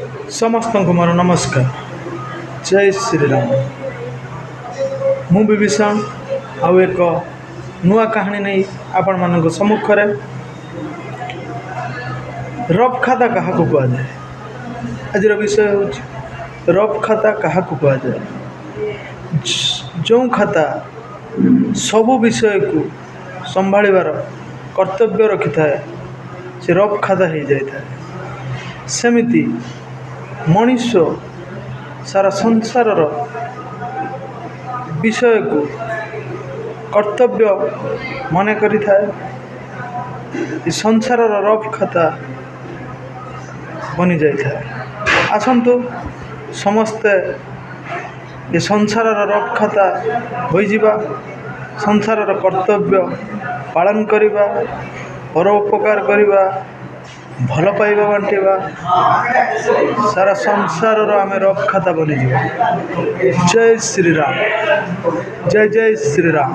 समस्त को मोर नमस्कार। जय श्री राम। मु विभीषण आउ एक नुआ कहानी नहीं आपण मान सम्मुख रे। रफ खाता क्या कहुए? आज विषय हूँ रफ खाता क्या कहुए? जो खाता सबु विषय को संभाळिबार कर्तव्य रखि थाए से रफ खाता हो जाए। सेमिति मनीष सारा संसार विषय को कर्तव्य मन करि थाए। संसार रफ खाता बनी जाए। आसतु समस्ते ये संसार रफ खाता हो जावा। संसार कर्तव्य पालन करिबा, परोपकार करिबा, भल पाइबा बांटिबा, सारा संसार आम रफ खाता बनी जावा। जय श्री राम। जय जय श्री राम।